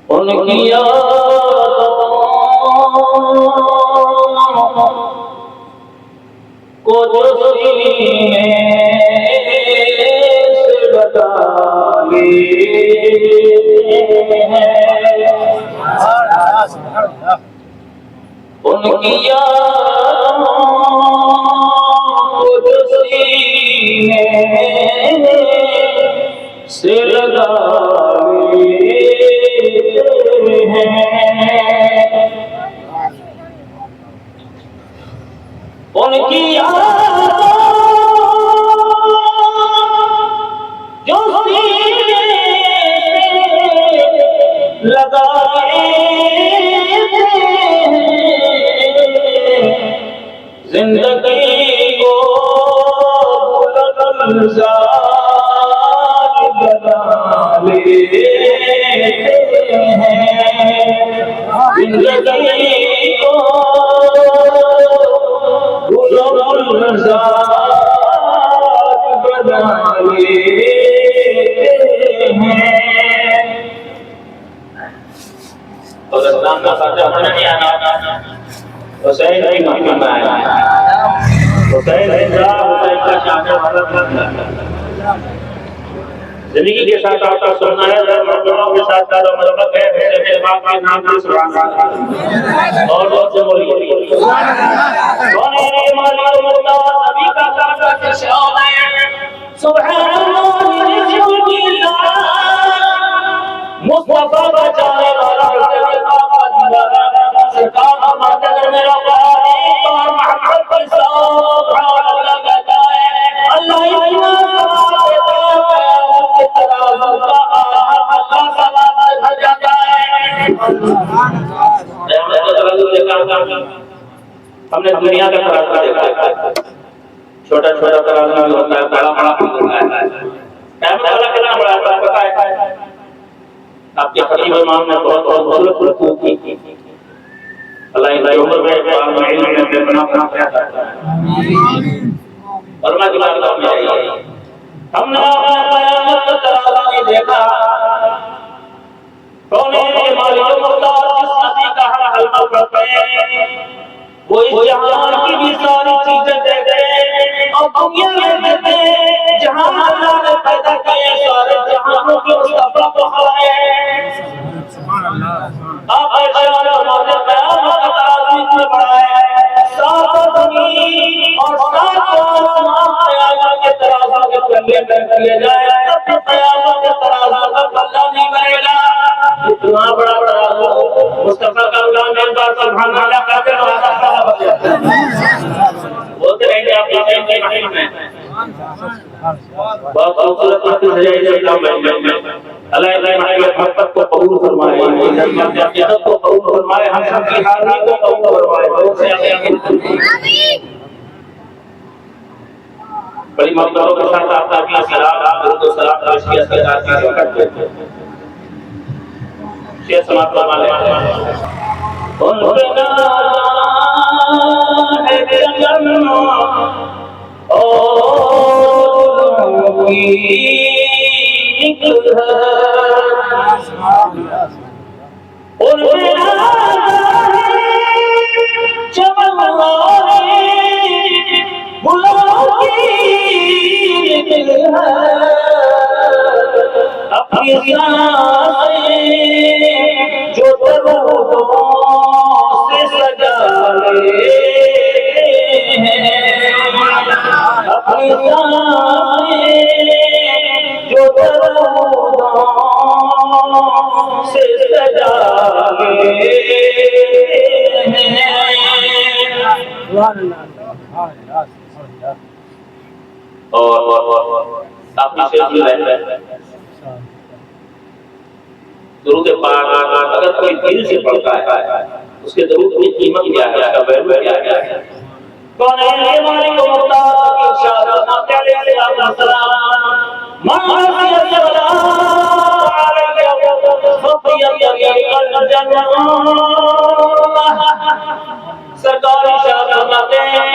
ان کی یادوں کو جو سینے سے لگا لیتے ہیں، ان کی یادوں کو جو سینے سے لگا لیتے ہیں، ان کی یادوں جو سینے لگائے زندگی کو گلزار بنا لیتے ہیں، زندگی کو گلزار بنا لیتے ہیں۔ اور اسلام کا خرچہ ہونا نہیں آنا، حسین کی محکمہ میں آیا، حسین حسین کا شاہد والا بندہ زندگی کے ساتھ آپ کا سننا ہے، محکموں کے ساتھ دار و مربت ہے، حسین کے باپ کے نام کی سبحان اللہ اور لوگ سے بولیے کون ہے یہ مالی و مردہ نبی کا کعبہ کے شاہ ہے، سبحان اللہ رسول اللہ مصطفیٰ بچانے والا سرکار ہمارے اگر میرا بھائی اور محمد پر سبحان اللہ کہتا ہے، اللہ اتنا ثواب دیتا ہے قیامت کے ترازو کا اللہ ثواب بھر جاتا ہے۔ قیامت کے ترازو دیکھا ہم نے دنیا کا ترازو دیکھا ہے، چھوٹا چھوٹا ترازو بھی ہوتا ہے، بڑا بڑا بھی ہوتا ہے، قیامت والا کتنا بڑا ہے پتہ ہے؟ آپ کے خطیب امام نے بہت خوبصورت کی اللہ ان کی عمر میں قرآن و علم میں بے پناہ پناہ پیدا کرتا ہے، فرما کی بات میں آئی ہم نے قیامت کا ترازو نہیں دیکھا، کون ہے یہ مالک و مقتدر جس نبی کا ہر حلقہ پڑھتے ہیں وہ اس جہان کی بھی ساری چیزیں دیتے ہیں اور دنیا میں دیتے ہیں جہاں اللہ نے پیدا کیے سارے جہانوں کے مصطفیٰ کو ہے۔ آپ ارشاد فرماتے ہیں قیامت کا ترازو اتنا بڑا ہے، سات زمین اور سات آسمان قیامت کے ترازو کے پلے میں کیے جائے تب تو قیامت کے ترازو کا پلہ نہیں بنے گا۔ اتنا بڑا ترازو مصطفیٰ کا غلام ایک بار سبحان اللہ کہتے ہیں بولتے رہیں گے آپ کی محفل میں بہت خوبصورت محفل سجائی سے کام ہے۔ اللہ محبت کو قبول فرمائے، جنت کو قبول فرمائے، ہم سب کی حاضری کو قبول فرمائے، بڑی محبتوں کے ساتھ آپ کا بھی سلام درود و سلام تشکیہ سے آتی ہے کرتے ہیں۔ شیخ سماعت فرمانے ان پہ نازاں ہے جنت اور کی نکل ہے، ان پہ نازاں ہے گلوں کی نکل ہے، اپنی سانسیں جو درودوں سے سجا لیتے ہیں، اپنی سانسیں جو درودوں سے سجا لیتے ہیں۔ اور آپ نے شیخ جو ہے درود پاک اگر کوئی دل سے پڑھتا ہے اس کے درود کی قیمت کیا ہے، اس کا ویلیو کیا ہے؟ کون ہے یہ مالک و مقتدر ارشاد فرماتے ہیں علیہ السلام من حسن السلام علیہ فطیت الجنہ، سرکار ارشاد فرماتے ہیں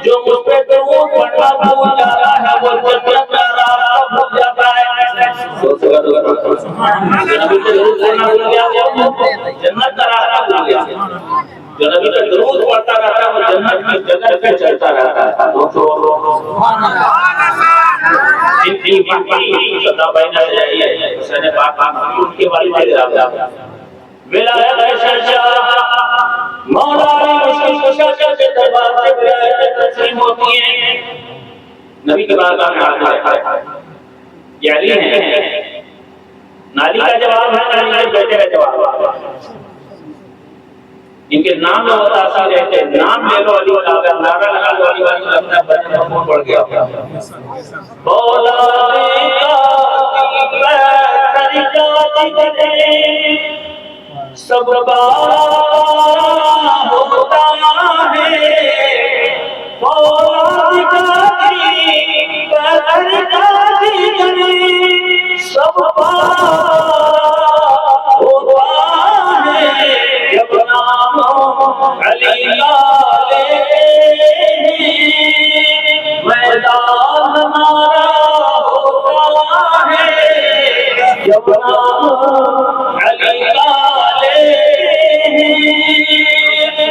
جو مجھ پہ درود پڑھنا بھول جاتا ہے وہ جنت کا راستہ بھول جاتا ہے۔ نبی کا درود پڑھنا بھول گیا جنت کا راستہ بھول گیا. جو نبی کا درود پڑھتا رہتا ہے وہ جنت کی جگہ پہ چلتا رہتا ہے. جن کی مٹی صدا بینہ جائیے حسین پاک ان کے والد رابطہ ولایت شہنشاہ مولا علی مشکل کشا کے دربار سے ولایت تسلیم ہوتی ہے. نبی کے بارگاہ میں حاضر ہے. یہ علی ہے. نالی کا جواب ہے, نالی کے بیٹے کا جواب. ان کے نام میں متاثر رہتے ہیں. نام لے لو علی کا, اگر نعرہ لگا لو علی والی لگتا ہے بچے کو پڑ گیا. سب بارا ہوتا ہے فولاد کا سب بارا ہوتا ہے جب نام علی لے میدان ہمارا ہوتا ہے جب نام علی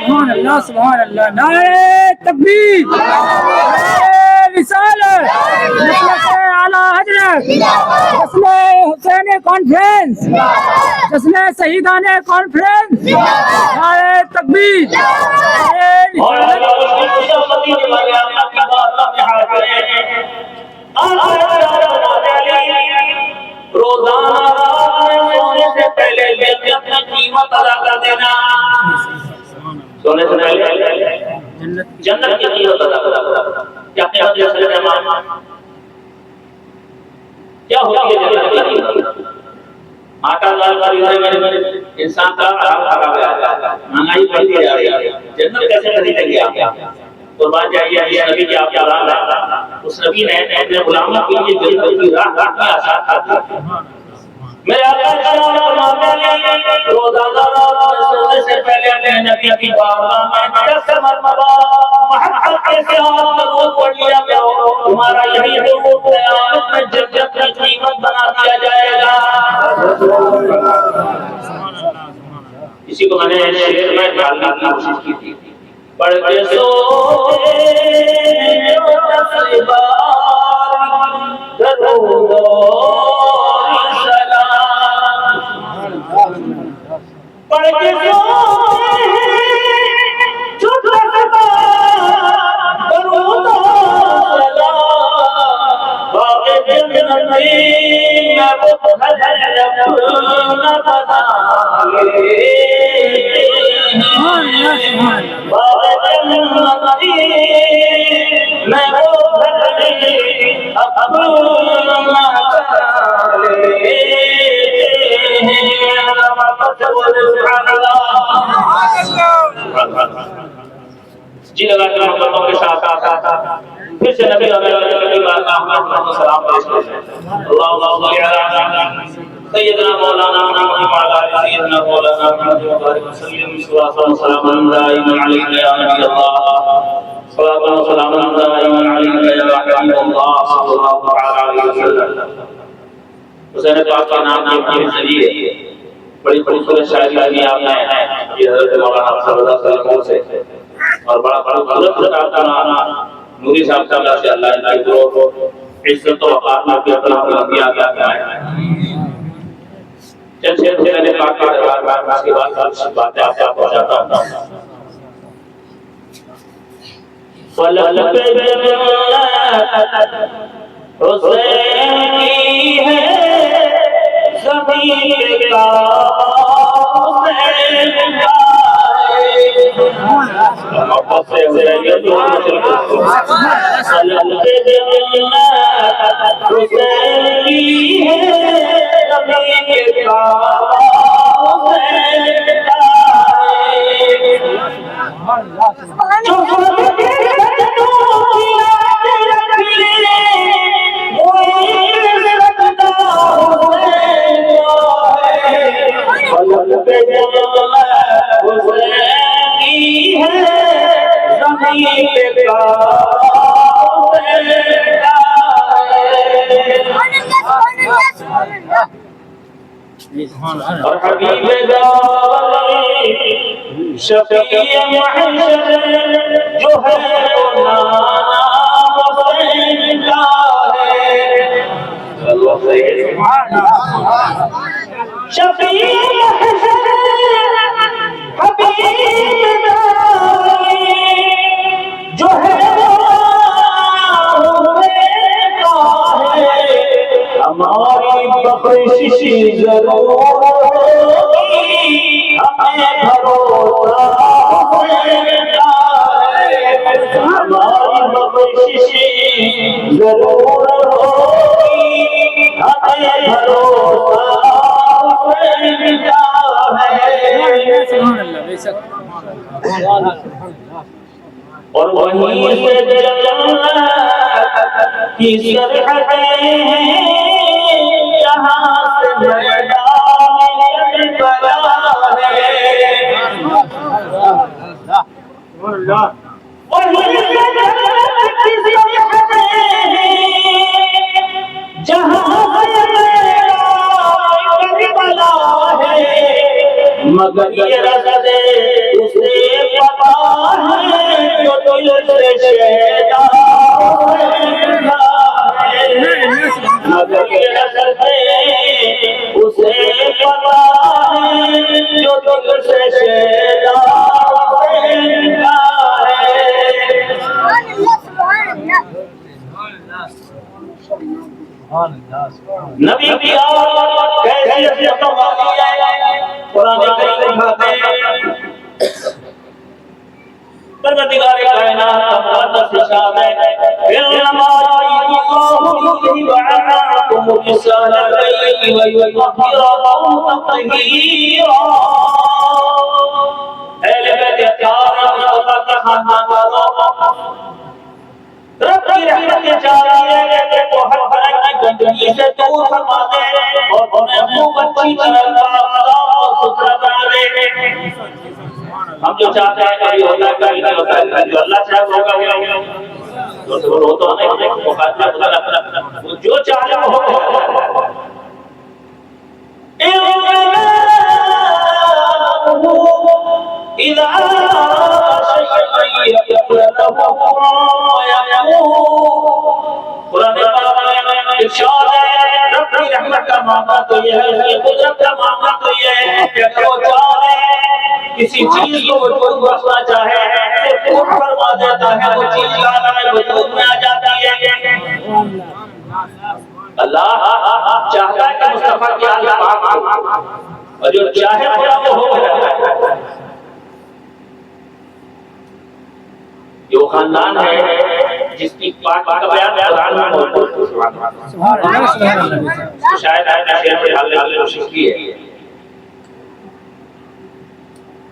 سبحان اللہ سبحان اللہ. نعرہ تکبیر, رسالت, اعلی حضرت, جشن حسین کانفرنس, جشن شہیدان کانفرنس. نعرہ تکبیر. روزانہ سونے سے پہلے اپنی قیمت ادا کر دینا. سونے سے پہلے جنت کی قیمت ادا کر دینا. کیا قیمت ہے کیا ہوتی ہے جنت کی قیمت؟ آٹا دال خریدنے میں انسان کا حال خراب ہے, مہنگائی بڑھتی جا رہی ہے. جنت کیسے خریدیں گے آپ؟ قربان جائیے نبی کی آپ کا رام ہے. اس نبی نے اپنے غلاموں کے لیے جنت کی راہ کتنی آسان کر دی. میرے آقا فرماتے ہیں روزانہ سونے سے پہلے اپنے نبی کی بارگاہ میں 10 مرتبہ محبت کے ساتھ درود پڑھ لیا کرو. تمہارا یہی درود قیامت میں جنت کی قیمت بنا دیا جائے گا. اسی کو میں نے شعر میں ڈالنے کی کوشش کی تھی. پڑھ کے سوتے جو 10 بار درود پڑھ کے سوتے جو 10 بار درود باغ جنت میں وہ گھر اپنا بنا لے. باغ جنت میں وہ گھر اپنا بنا لے. جی لگا کر محبتوں کے ساتھ پھر سے نبی علیہ السلام پیش کرتے ہیں. اللہم صلی علی سیدنا مولانا محمد وعلی آل سیدنا مولانا محمد وبارک وسلم. صلاۃ و سلام دائما علیک یا نبی اللہ, صلاۃ و سلام دائما علیک یا حبیب اللہ صلی اللہ علیہ وسلم. حسین پاک کے نام کے ذریعے بڑی خوبصورت شاعری آپ نے یہ حضرت مولانا صلی اللہ علیہ وسلم سے اور بڑا خوبصورت خطاب کرنا نوری صاحب سے اللہ ان کو عزت و وقار میں اپنا دیا گیا ہے. چند شعر سے میں پاک کے دربار میں اس کے بعد باتیں آپ کو پہنچاتا ہوں. فلک پہ جنت حسین کی ہے زمین کا اور حبیب داوری شفیع محشر جو ہے وہ نانا حسین کا ہے. شفیع محشر حبیب داوری جو ہے ہماری بخشش ضرور ہوگی ہمیں بھروسہ ہے. ہماری بخشش ضرور ہوگی ہمیں بھروسہ ہے. اور وہیں سے جنت کی سرحدیں ہیں جہاں سے میدان کربلا ہے. وہیں سے جنت کی سرحدیں ہیں جہاں سے میدان کربلا ہے. مگر یہ رستے اسے پتا ہے جو دل سے شیدا ہے. مگر یہ رستے اسے پتا ہے جو دل سے شیدا ہے. نبی کی آواز کیسی عظمت والی ہے. قرآن کریم دکھاتے ہیں پروردگار کائنات مقدس ارشاد ہے انما یرید اللہ لیذهب عنکم الرجس الليل ویطہرکم تطہیرا. اہل بیت اطہار مصطفیٰ کے خاندان والوں، رب کی رحمت چاہیے کہ وہ ہر طرح کی گندگی سے دور فرما دے اور انہیں خوب اچھی طرح صاف اور ستھرا بنا دے. ہم جو چاہتے ہیں کبھی ہوتا ہے کبھی نہیں ہوتا ہے. جو اللہ چاہے ہوگا وہ تو نہیں مقابلہ جو چاہے وہ ہوگا. إذا شيء يقول له قرآن پاک میں ارشاد ہے رب کی رحمت کا معاملہ تو یہ ہے، اس کی قدرت کا معاملہ تو یہ ہے کہ اگر وہ چاہے کسی چیز کو وجود بخشنا چاہے صرف خود فرما دیتا ہے، وہ چیز کا وجود میں آ جاتی ہے. اللہ چاہتا ہے کہ مصطفیٰ کی آل پاک ہو اور جو چاہے پورا وہ ہو جاتا ہے. جو خاندان ہے جس کی پاک کا بیان قرآن میں موجود شاید آپ نے شعر میں ڈالنے کی کوشش کی ہے.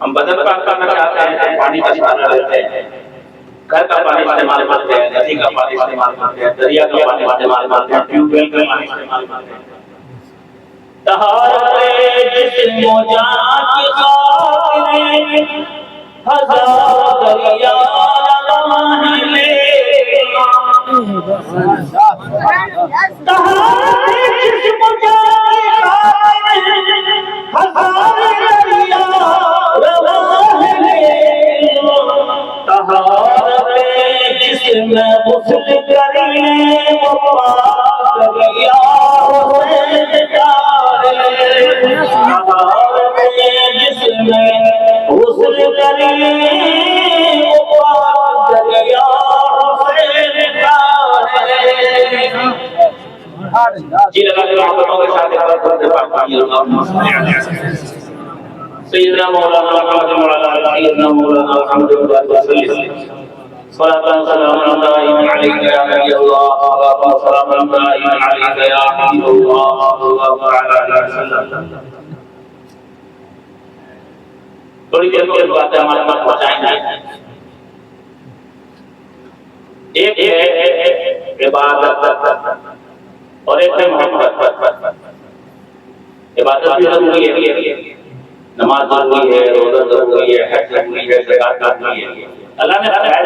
ہم بدن پاک کرنا چاہتے ہیں، پانی کا استعمال کرتے ہیں، گھر کا پانی استعمال کرتے ہیں، ندی کا پانی استعمال کرتے ہیں، دریا کا پانی استعمال کرتے ہیں، ٹیوب ویل کا پانی استعمال کرتے ہیں. طہارت جسم و جان کی خاطر ہزار دریا رواں لے. طہارت جسم و جان کی خاطر ہزار دریا رواں لے. طہارت جسم غسل کرنے وہ پاک دریا حسین کا ہے. طہارت جسم غسل کرنے وہ پاک دریا حسین کا ہے. جی لگا کے محبتوں کے ساتھ سیدنا مولانا محمد مولانا سیدنا مولانا محمد صلاة وسلام عليك يا نبي الله، صلاة وسلام عليك يا حبيب الله صلى الله عليه وسلم. تھوڑی دیر میں باتیں ہمارے پاس پہنچائیں گے. ایک ہے عبادت اور ایک ہے محبت. عبادت بھی ضروری ہے، نماز ضروری ہے، روزہ ضروری ہے، حج ضروری ہے، زکات ضروری ہے. اللہ نے فرمایا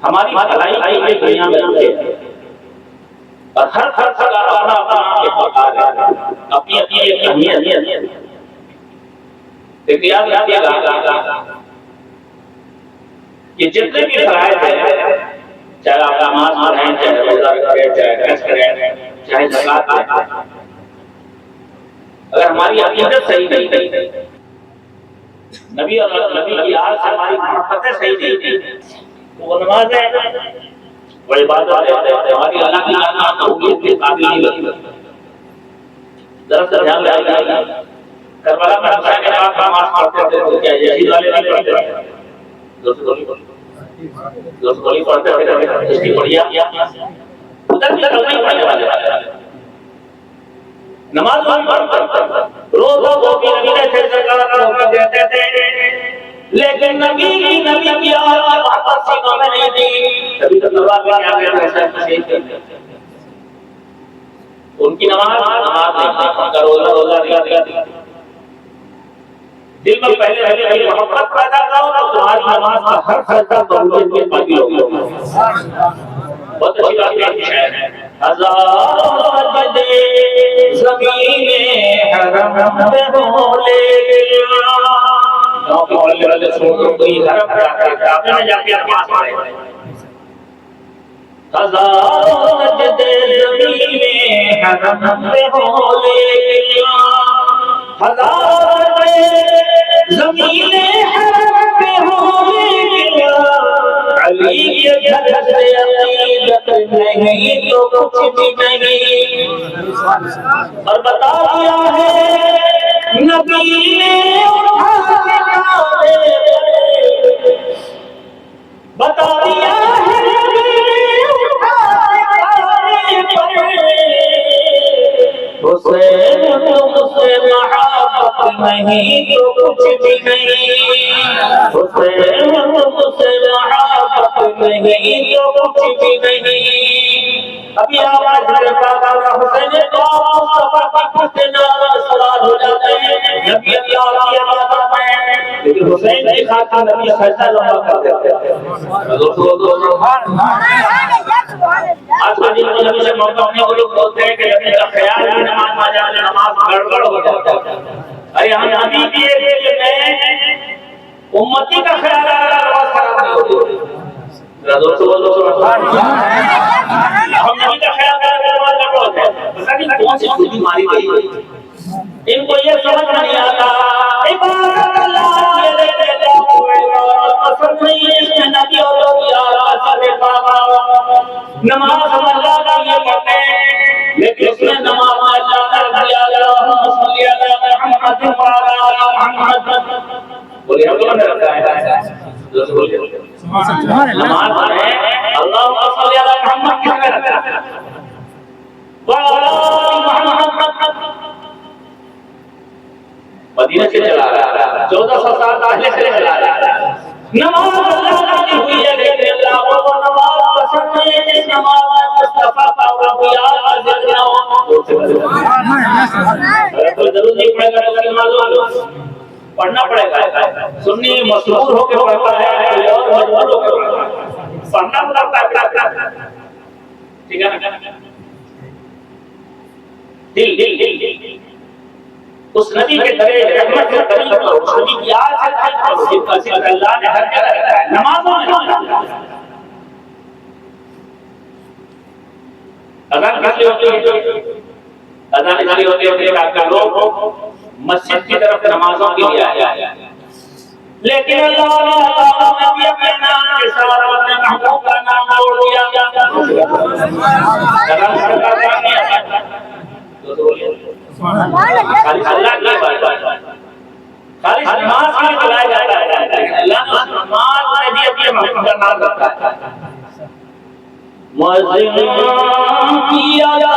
ہماری بھلائی کی دنیا میں ہے اور ہر جگہ اپنی اپنی ایک اہمیت. دیکھیے یاد رکھیے کہ جتنے بھی فرائض ہیں، چاہے آپ نماز پڑھیں، چاہے روزہ رکھیں، چاہے حج کریں، چاہے زکات دیں، اگر ہماری عقیدت صحیح نہیں، نبی کی یاد سے ہماری محبتیں صحیح نہیں، تو وہ نماز ہے وہ عبادت ہے، ہماری اللہ کی قبولیت کے قابل نہیں لگتی. ذرا سا دھیان رکھیے، کربلا میں حسین پاک نماز پڑھتے تھے تو کیا یزید والے نہیں پڑھتے تھے؟ دوسری پڑھتے تھے، اس کی پڑھیا ادھر بھی نہیں پڑھنے والے نماز روزہ وہ بھی رکھتے تھے، زکات وہ بھی دیتے تھے، لیکن نبی کی محبت سینوں میں نہیں تھی. کبھی تو تلوار لے کے آ گئے شہید کر دیا. ان کی نماز نہیں، ان کا روزہ دیا. دل میں پہلے محبت پیدا کرو تو تمہاری نماز کا ہر سجدہ قبولیت کے قابل ہوگا. بہت اچھی بات ہے. ہزار سجدے زمین حرم میں بولے گاؤں کے محلے والے سنو کوئی حرم جا کے نماز پڑھے. ہزار سجدے زمین حرم میں بولے ہزار زمین حرم پہ ہولے علی کے گھر سے عقیدت نہیں تو کچھ بھی نہیں. اور بتا دیا ہے نبی نے بتا دیا ہے حسین تم سے محبت نہیں تو کچھ بھی نہیں. حسین تم سے محبت نہیں تو کچھ بھی نہیں. ابھی آواز حسین کو مصطفیٰ سے سوال ہو جاتے ہیں نبی اللہ کی عبادت میں، لیکن حسین کی خاطر نبی سجدہ لمبا کر دیتے ہیں. آج کا دن نبی سے موقع ہونے کو لوگ بولتے ہیں کہ نبی کا خیال ہی نماز میں جانے نماز گڑبڑ ہو جاتا ہے. ارے ہم نبی کے لیے میں امتی کا خیال نماز خراب نہیں ہوتی. ہم نبی کا خیال نماز گڑبڑ ہوتا ہے. پتہ نہیں کون سی خود بیماری گئی ان کو یہ سمجھ نہیں آتا. عبادت اللہ کے لیے پسند نہیں ہے، اس میں نبی اور نماز اللہ کا یہ پڑھتے ہیں، لیکن اس میں نماز اللہ کا دیا اللہم صلی علی محمد وعلی آل محمد. بولیے ہم کون رکھتا ہے نماز میں اللہم صلی علی محمد کس میں رکھتا ہے وعلی آل محمد. مدینہ سے چلا رہا ہے 1400 سال پہلے سے چلا رہا ہے. نماز اللہ کی ہوئی ہے، لیکن اللہ کو نماز پسند نہیں ہے جس نماز میں مصطفیٰ کا ربیات کا ذکر ہو. کوئی ضرور نہیں پڑھے گا تو نماز پڑھنا پڑے گا. سنی مسرور ہو کے پڑھتا ہے اور مجبور ہو کے پڑھنا پڑتا ہے. ٹھیک ہے نا؟ دل اس نبی کے درے رحمت کے طریق پر اس نبی کی یاد سے طریق پر جن کا ذکر اللہ نے ہر جگہ رکھا ہے نمازوں میں. اذان کس لیے ہوتی ہے؟ اذان اس لیے ہوتی ہے تاکہ لوگ مسجد کی طرف نمازوں کے لیے آئے. لیکن اللہ نے نبی اپنے نام کے ساتھ اپنے محبوب کا نام جوڑ دیا. اذان کا کام نہیں آتا تو بولیے اللہ کی بات خالی نماز کے لیے بلایا جاتا ہے، لیکن اللہ نے نماز میں بھی اپنے محبوب کا نام رکھا ہے. مؤذن کی اذان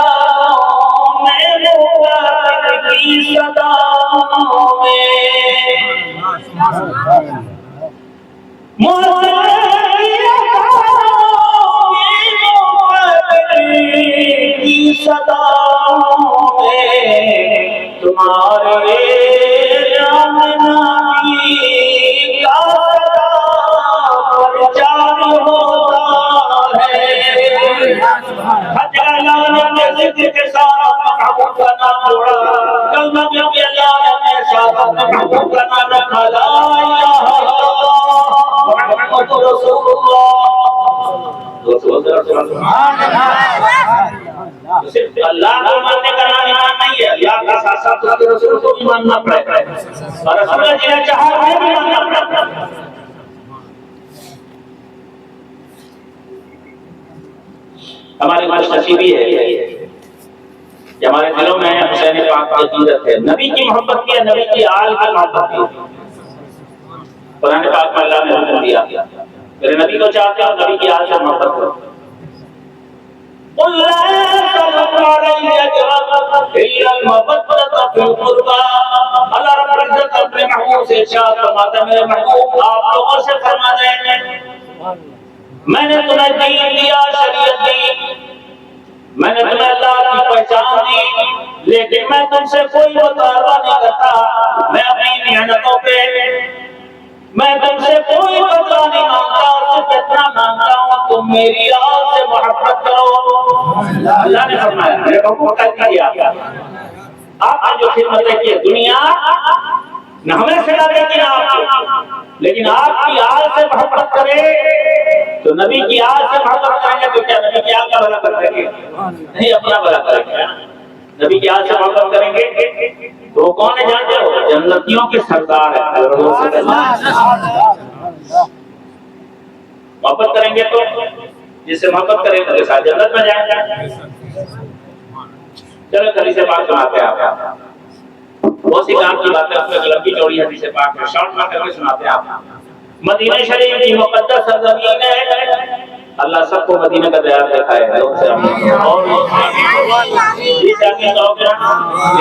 میں مبارک کی صدا میں مؤذن کی اذان میں مبارک کی صدا تمہارے نام نبی کا پرچار ہوتا ہے. حج نے اپنے ذکر کے ساتھ محبوب کا نام جوڑا، کلمہ میں بھی اللہ نے اپنے ساتھ اپنے محبوب کا نام رکھا، لا الہ الا اللہ محمد رسول اللہ۔ سبحان اللہ۔ صرف اللہ کو ماننے کا نام ایمان نہیں ہے، اللہ کے ساتھ ساتھ اس کے رسول کو بھی ماننا پڑے گا، اور رسول اللہ جنہیں چاہا ہے بھی ماننا پڑے گا۔ ہماری خوشنصیبی ہے کہ ہمارے دلوں میں حسین پاک کی عقیدت ہے، نبی کی محبت کی ہے، نبی کی آل کی محبت کی ہے۔ قرآن پاک میں اللہ نے حکم دیا میرے نبی کو چاہتے ہو، نبی کی آل سے محبت کرو۔ قل لا تسألوا عليه أجرا إلا المودة في القربى۔ اللہ رب العزت اپنے محبوب سے ارشاد فرماتا ہے، میرے محبوب آپ لوگوں سے فرما دیں میں نے تمہیں دین دیا، شریعت دی، میں نے تمہیں اللہ کی پہچان دی، لیکن میں تم سے کوئی مطالبہ نہیں کرتا، میں اپنی محنتوں پہ میں تم سے کوئی بدلہ نہیں مانگتا، صرف اتنا مانگتا ہوں تم میری آل سے محبت کرو۔ اللہ نے فرمایا، میرے حکم کر دیا، آپ نے جو خدمتیں کی دنیا نہ ہمیں سلا دیتی نہ آپ کی، لیکن آپ کی آل سے محبت کرے تو نبی کی آل سے محبت کریں گے تو کیا نبی کی آل کا بھلا کر دیں گے؟ نہیں، اپنا بھلا کریں گے۔ نبی کی آل سے محبت کریں گے تو وہ کون ہے جانتے ہو؟ جنتیوں کے سردار ہے۔ محبت کریں گے تو جس سے محبت کریں گے ساتھ جنت میں جائیں گے۔ چلو حدیث پاک سناتے ہیں آپ، بہت سی کام کی باتیں اس میں لمبی چوڑی حدیث پاک میں شارٹ میں کر کے سناتے ہیں آپ۔ مدینہ شریف کی مقدس سرزمین ہے، اللہ سب کو مدینہ کا دیار دکھائے ہے، لوگ سے آمین اور جس آمین کہو گے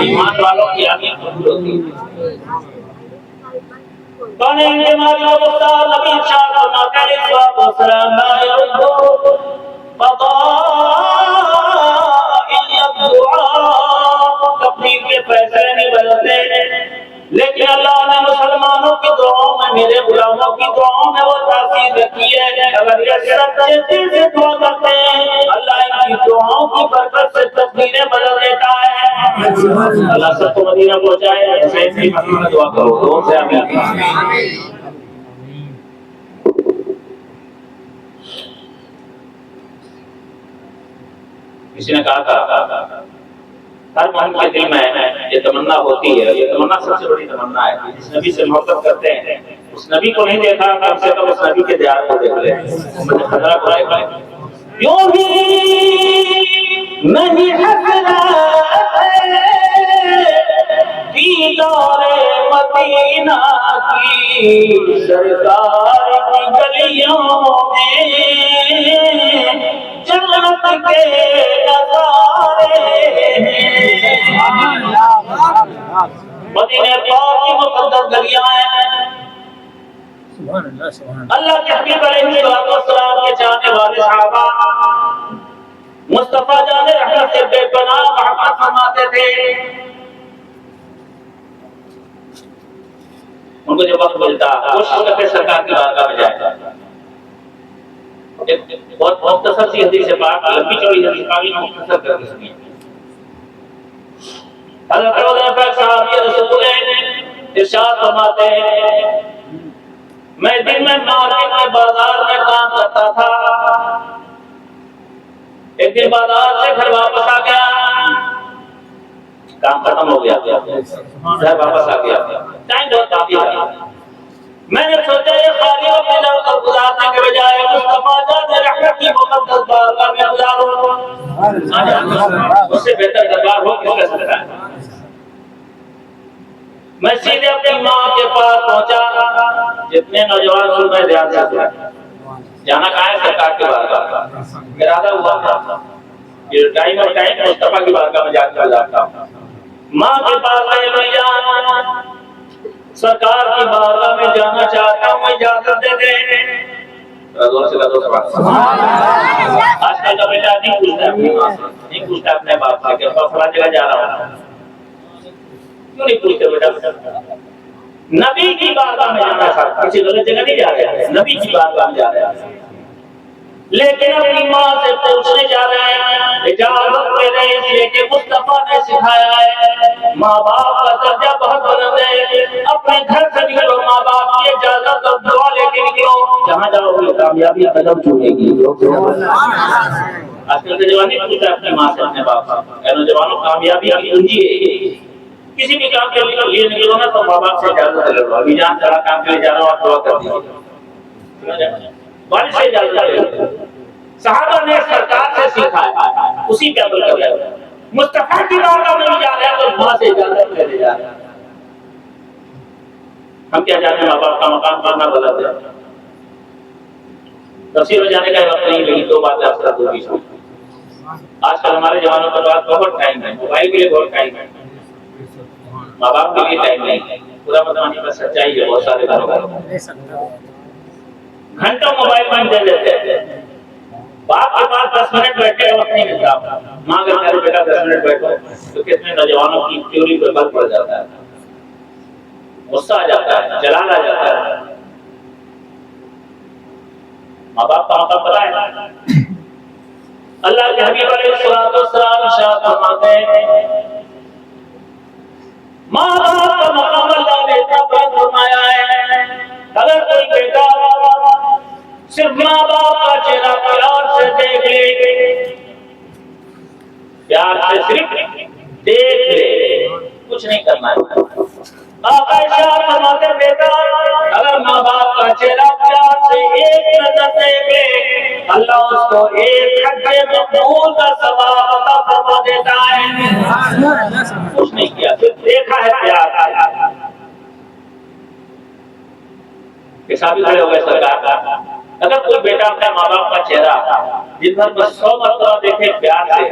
ایمان والوں کی آمین قبول ہوتی ہے۔ کون ہے ان کے مالی و مختار نبی شاہ فرماتے ہیں علیہ الصلوۃ والسلام لا يرد قضاء الا الدعاء، تقدیر کے فیصلے نہیں بدلتے، لیکن اللہ نے مسلمانوں کی دعاؤں میں، میرے غلاموں کی دعاؤں میں وہ تاثیر رکھی ہے، اگر یہ سچے دل سے دعا کرتے ہیں اللہ ان کی دعاؤں کی برکت سے تقدیریں بدل دیتا ہے۔ اللہ سب کو مدینہ پہنچائے، حسین کی محبت میں دعا کرو، دعا سے آمین۔ کسی نے کہا تھا ہر مومن کے دل میں یہ تمنا ہوتی ہے، یہ تمنا سب سے بڑی تمنا ہے، جس نبی سے محبت کرتے ہیں اس نبی کو نہیں دیکھا کم سے کم اس نبی کے دیار کو دیکھ لیں۔ مجھے خطرہ برائی کرے یوں ہی نہیں حسرت دیدار مدینہ کی، سرکار کی گلیوں میں جنت کے نظارے ہیں۔ مدینہ پاک کی مقدس گلیاں ہیں، اللہ کے حبیب علیہ السلام کے چاہنے والے صحابہ مصطفیٰ جان رحمت سے بے پناہ محبت فرماتے تھے۔ ان کو جب وقت ملتا کوشش کرتے سرکار کی بارگاہ میں جائے۔ بہت مختصر سی حدیث پاک، لمبی چوڑی حدیث پاک مختصر کر کے سنیے۔ حضرت عمر صحابی رسول ارشاد فرماتے ہیں میں دن میں مارکیٹ میں بازار میں کام کرتا تھا، ایک دن بازار سے گھر واپس آ گیا، کام ختم ہو گیا، گھر واپس آ گیا، ٹائم بہت کافی تھا، میں نے سوچا یہ خالی وقت ادھر ادھر گزارنے کے بجائے مصطفیٰ جان رحمت کی مقدس بارگاہ میں گزاروں، اس سے بہتر دربار ہو کس کا سکتا ہے۔ میں سیدھے اپنی ماں کے پاس پہنچا، جتنے نوجوان سن رہے دھیان سے جانا کہاں ہے سرکار کی بارگاہ، ارادہ ہوا تھا یہ ٹائم اور ٹائم مصطفیٰ کی بارگاہ میں جا کر جاتا ہوں۔ ماں کے پاس آئے بھیا سرکار کی بارگاہ میں جانا چاہتا ہوں، اجازت دے دیں۔ آج کل کا بیٹا نہیں پوچھتا اپنی ماں سے، نہیں پوچھتا اپنے باپ سے کہ فلاں جگہ جا رہا ہوں، کیوں نہیں پوچھتے بیٹا؟ نبی کی بارگاہ میں جانا چاہتا، کسی غلط جگہ نہیں جا رہے، نبی کی بارگاہ میں جا رہے ہیں، لیکن اپنی ماں سے پوچھنے جا رہے ہیں، اجازت لے رہے ہیں، اس لیے کہ مصطفیٰ نے سکھایا ہے ماں باپ کا درجہ بہت بلند ہے، اپنے گھر سے نکلو ماں باپ کی اجازت اور دعا لے کے نکلو، جہاں جاؤ گے کامیابی قدم چومے گی۔ آج کل کے جوان نہیں پوچھتا اپنی ماں سے اپنے باپ سے، نوجوانوں کامیابی کی کنجی ہے، کسی بھی کام کے لیے نکلو نا تو ماں باپ سے اجازت لے لو، ابھی جان چلا کام کے لیے جا رہا ہوں آپ دعا کر دیجیے، والد سے اجازت لے لو۔ صحابہ نے سرکار سے سیکھا ہے، اسی پہ عمل کر رہے ہیں، مصطفیٰ کی بارگاہ میں جا رہے ہیں تو ماں سے اجازت لینے جا رہے ہیں۔ ہم کیا جانے ماں باپ کا مقام پانا غلط ہے، تفسیر میں جانے کا وقت نہیں، لیکن دو باتیں حضرت ہوگی۔ آج کل ہمارے جوانوں کے پاس بہت ٹائم ہے، موبائل کے لیے بہت ٹائم ہے، ماں باپ کے لیے ٹائم نہیں ہے، پورا مطمئن پر سچائی ہے، بہت سارے گھروں میں گھنٹوں موبائل میں دے دیتے ہیں، باپ کے پاس 10 منٹ بیٹھے کا وقت نہیں ملتا، ماں اگر کہہ بیٹا 10 منٹ بیٹھو تو کتنے نوجوانوں کی تھیوری پہ بل پڑ جاتا ہے، غصہ آ جاتا ہے، جلال آ جاتا ہے۔ ماں باپ کا مقام پتہ ہے؟ اللہ کے حبیب علیہ الصلوۃ والسلام ارشاد فرماتے ہیں ماں باپ کا مقام اللہ نے اتنا بلند فرمایا ہے، اگر کوئی بیٹا صرف ماں باپ کا چہرہ پیار سے دیکھ لے، پیار سے صرف دیکھ لے، کچھ نہیں کرنا ہے۔ آقا ارشاد فرماتے بیٹا اگر ماں باپ کا چہرہ پیار سے ایک نظر دیکھ لے، اللہ اس کو ایک حج مقبول کا ثواب عطا فرما دیتا ہے۔ کچھ نہیں کیا، صرف دیکھا ہے پیار۔ حسابی کھڑے ہو گئے سرکار، اگر کوئی بیٹا اپنے ماں باپ کا چہرہ دن بھر بس 100 مرتبہ دیکھے پیار سے،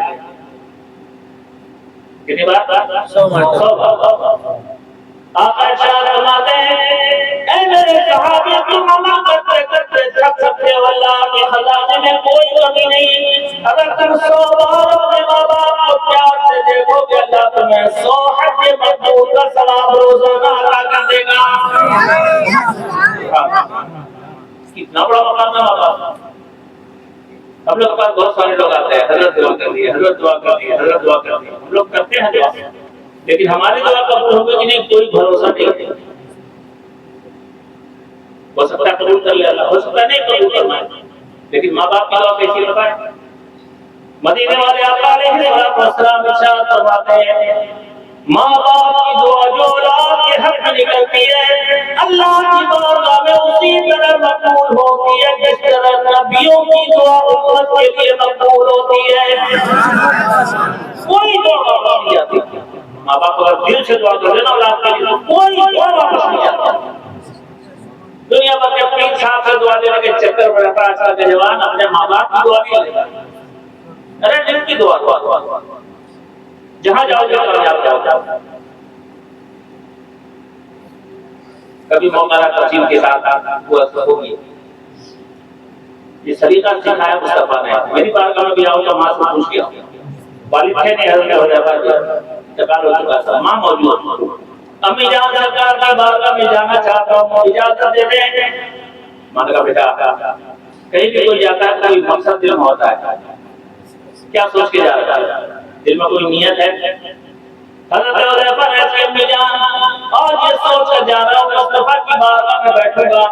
کتنی بار؟ 100 مرتبہ۔ آقا ارشاد فرماتے ہیں اے میرے صحابی تم عمل کرتے کرتے تھک سکتے ہو، اللہ کے خزانے میں کوئی کمی نہیں، اگر تم 100 بار اپنے ماں باپ کو پیار سے دیکھو گے اللہ تمہیں 100 حج مقبول کا ثواب روزانہ عطا کر دے گا۔ کتنا بڑا مقام ہے ماں باپ۔ ہم لوگ کے پاس بہت سارے لوگ آتے ہیں، حضرت دعا کر دیے، حضرت دعا کر دیے، حضرت دعا کر دیے، ہم لوگ کرتے ہیں دعا، لیکن ہماری دعا قبول ہوگی کہ نہیں کوئی بھروسہ نہیں۔ ہو سکتا ہے قبول کر لے اللہ، ہو سکتا ہے نہیں قبول کرنا، لیکن ماں باپ کی دعا کیسی بتائیں؟ مدینے والے آقا علیہ الصلوۃ والسلام ارشاد فرماتے ہیں ماں باپ کی دعا جو اولاد کے حق میں نکلتی ہے اللہ کی بارگاہ میں اسی طرح مقبول ہوتی ہے جس طرح نبیوں کی دعا امت کے لیے مقبول ہوتی ہے۔ کوئی دعا واپس نہیں آتی، ماں باپ اگر دل سے دعا کر دینا اولاد کے لیے تو کوئی دعا واپس نہیں آتی۔ دنیا بھر کے 3 سال سے دعا لینے کے چکر میں رہتا ہے، آج کل کے جوان اپنے ماں باپ کی دعا نہیں لیتا، ارے دل کی دعا جہاں جاؤ گے کامیاب جاؤ۔ کبھی موقع تفصیل کے ساتھ وہ ہوگی، یہ سلیقہ سکھایا مصطفیٰ نے۔ میری بارگاہ میں بھی آؤ تو ماں سے پوچھ لیا، والد تھے نہیں حضرت ہو جاتا انتقال ہو چکا تھا، ماں موجود، امی جان سرکار کی بارگاہ میں جانا چاہتا ہوں اجازت دے دیں۔ ماں نے کہا بیٹا کہیں بھی کوئی جاتا ہے کوئی مقصد دل میں ہوتا ہے، کیا سوچ کے جا رہا ہے؟ دل میں کوئی نیت ہے؟ حضرت حذیفہ نے کہا امی جان آج یہ سوچ کر جا رہا ہوں مصطفیٰ کی بارگاہ میں بیٹھوں گا،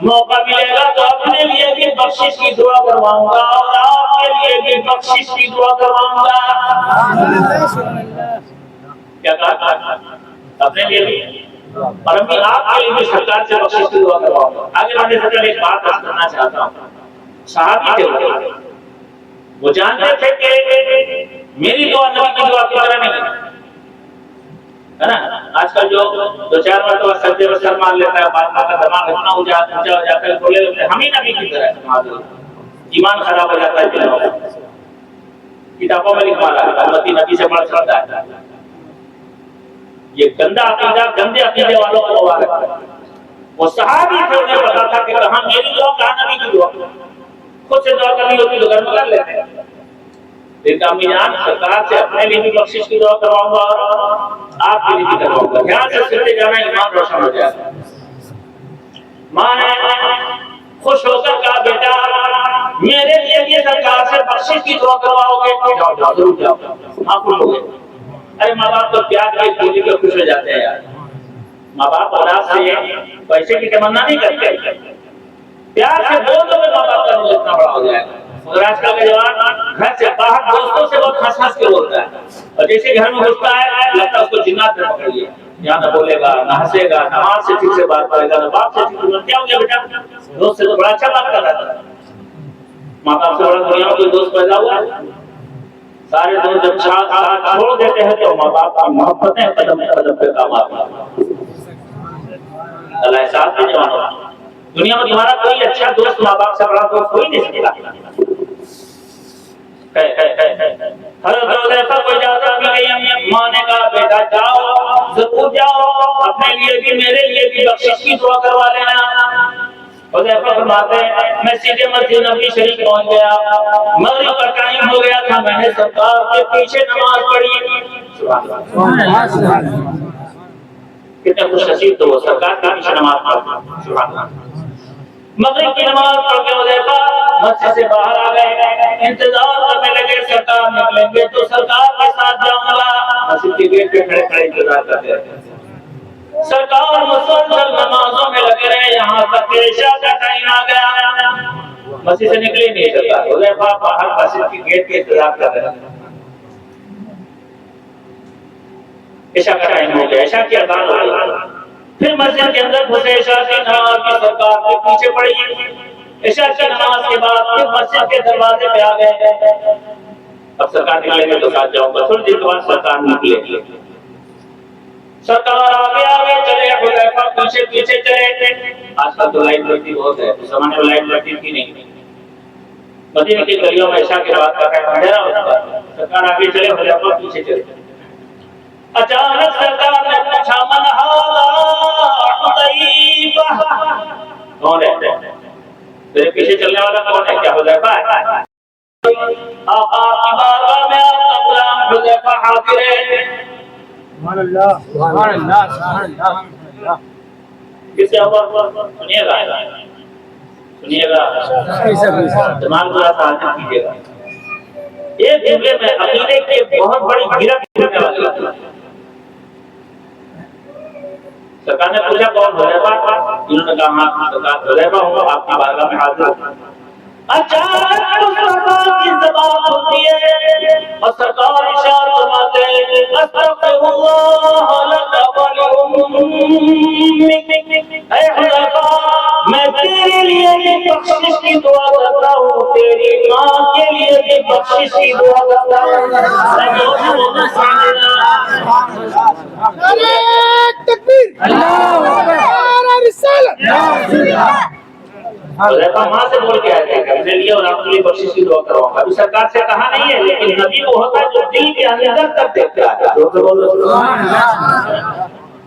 موقع ملے گا تو اپنے لیے بھی بخشش کی دعا کرواؤں گا اور آپ کے لیے بھی بخشش کی دعا کرواؤں گا۔ کیا کہا؟ اپنے لیے بھی اور امی آپ کے لیے بھی سرکار سے بخشش کی دعا کرواؤں گا۔ آگے بڑھنے سے پہلے ایک بات عرض کرنا چاہتا ہوں، صحابی تھے وہ جانتے تھے کہ میری دعا نبی کی دعا کی طرح نہیں ہے نا۔ آج کل جو 2-4 مرتبہ سجدے پر سر مار لیتا ہے، بعد میں کا دماغ اتنا اونچا ہو جاتا ہے بولے ہم ہی نبی کی طرح ہے، ایمان خراب ہو جاتا ہے دلوں کا۔ کتابوں میں لکھا رہا ہے امتی نبی سے بڑھ سکتا ہے، یہ گندا عقیدہ گندے عقیدے والوں کو مبارک ہے۔ وہ صحابی تھے انہیں پتا تھا کہ کہاں میری دعا کہاں نبی کی دعا، خود سے دعا کرنی ہوتی تو گھر میں کر لیتے ہیں، لیکن امی جان سرکار سے اپنے لیے بھی بخشش کی دعا کرواؤں گا اور آپ کے لیے بھی کرواؤں گا۔ یہاں سے سنتے جانا ایمان روشن ہو جائے گا۔ ماں نے خوش ہو کر کہا بیٹا میرے لیے بھی سرکار سے بخشش کی دعا کرواؤ گے؟ جاؤ جاؤ ضرور جاؤ، ہاں خوش ہو گئے۔ ارے ماں باپ تو پیار کے پوری کے خوش ہو جاتے ہیں یار، ماں باپ اولاد سے پیسے کی تمنا نہیں کرتے، پیار سے بول دو ماں باپ کا دل اتنا بڑا ہو جائے گا۔ مگر آج کل کا جوان گھر سے باہر دوستوں سے بہت ہنس ہنس کے بولتا ہے، اور جیسے گھر میں گھستا ہے لگتا ہے اس کو جنات نے پکڑ لیا، یہاں نہ بولے گا نہ ہنسے گا نہ ماں سے ٹھیک سے بات کرے گا نہ باپ سے ٹھیک سے۔ کیا ہو گیا بیٹا؟ دوست سے تو بڑا اچھا بات کر رہا تھا، ماں باپ سے بڑا دنیا میں کوئی دوست پیدا ہوا ہے؟ سارے دوست جب ساتھ چھوڑ دیتے ہیں تو ماں باپ کی محبتیں قدم قدم پہ کام آتی ہیں۔ اللہ احساس میں جوانوں، دنیا میں تمہارا کوئی اچھا دوست ماں باپ سے بڑا دوست کوئی نہیں سکتا۔ حضرت حذیفہ کو اجازت مل گئی، ماں نے کہا بیٹا جاؤ ضرور جاؤ، اپنے لیے بھی میرے لیے بھی بخشش کی دعا کروا لینا۔ حذیفہ فرماتے ہیں میں سیدھے مسجد نبوی شریف پہنچ گیا، مغرب کا ٹائم ہو گیا تھا، میں نے سرکار کے پیچھے نماز پڑھی۔ سبحان اللہ، کتنے خوش نصیب تو وہ سرکار کے پیچھے نماز پڑھتے۔ سبحان اللہ، مغرب کی نماز پڑھ کے حذیفہ مسجد سے باہر آ گئے، انتظار کرنے لگے سرکار نکلیں گے تو سرکار کے ساتھ جاؤں گا۔ مسجد کے گیٹ پہ کھڑے کھڑے انتظار کرتے رہے، سرکار مسلسل نمازوں میں لگے رہے، یہاں تک کہ عشاء کا ٹائم آ گیا، مسجد سے نکلے نہیں سرکار۔ حذیفہ باہر مسجد کے گیٹ پہ انتظار کر رہے، عشاء کا ٹائم ہو گیا، عشاء کی اذان ہو گئی، پھر مسجد کے اندر گھسے، عشاء کی نماز کی سرکار کے پیچھے پڑی، عشاء کی نماز کے بعد پھر مسجد کے دروازے پہ آ گئے، اب سرکار نکلیں گے تو ساتھ جاؤں گا۔ تھوڑی دیر کے بعد سرکار نکلے، سرکار آگے آگے چلے، حذیفہ پیچھے پیچھے چلے۔ آج کل تو لائٹ بتی بہت ہے، اس زمانے میں لائٹ بتی تھی نہیں، مدینے کی گلیوں میں عشاء کے بعد کا ٹائم اندھیرا ہوتا ہے، سرکار آگے چلے، حذیفہ پیچھے چلے۔ اچانک سرکار نے پوچھا من ھذا حذیفہ، کون ہے میرے پیچھے چلنے والا؟ کون ہے؟ کیا حذیفہ ہے؟ آقا کی بارگاہ میں آپ کا غلام حذیفہ حاضر ہے۔ سبحان اللہ، سبحان اللہ، سبحان اللہ۔ کسے ہوا؟ سنیے گا سنیے گا، دماغ کو حاضر کیجیے گا۔ ایک جملے میں عقیدے کی بہت بڑی گرفت کرنے والی ہے۔ سرکار نے پوچھا کون حذیفہ؟ انہوں نے کہا ہاں سرکار حذیفہ ہوں، آپ کی بارگاہ میں حاضر ہوں۔ اچانک مصطفیٰ کی زبان ہوتی ہے اور سرکار ارشاد فرماتے ہیں استغفر اللہ لک ولأمک، اے حذیفہ میں تیرے لیے بھی بخشش کی دعا کرتا ہوں، تیری ماں کے لیے بھی بخشش کی دعا کرتا ہوں۔ حذیفہ ماں سے بول کے آئے تھے میرے لیے اور آپ کے لیے بخشش کی دعا کرواؤں گا۔ ابھی سرکار سے کہا نہیں ہے، لیکن نبی وہ ہوتا ہے جو دل کے اندر تک دیکھتا ہے۔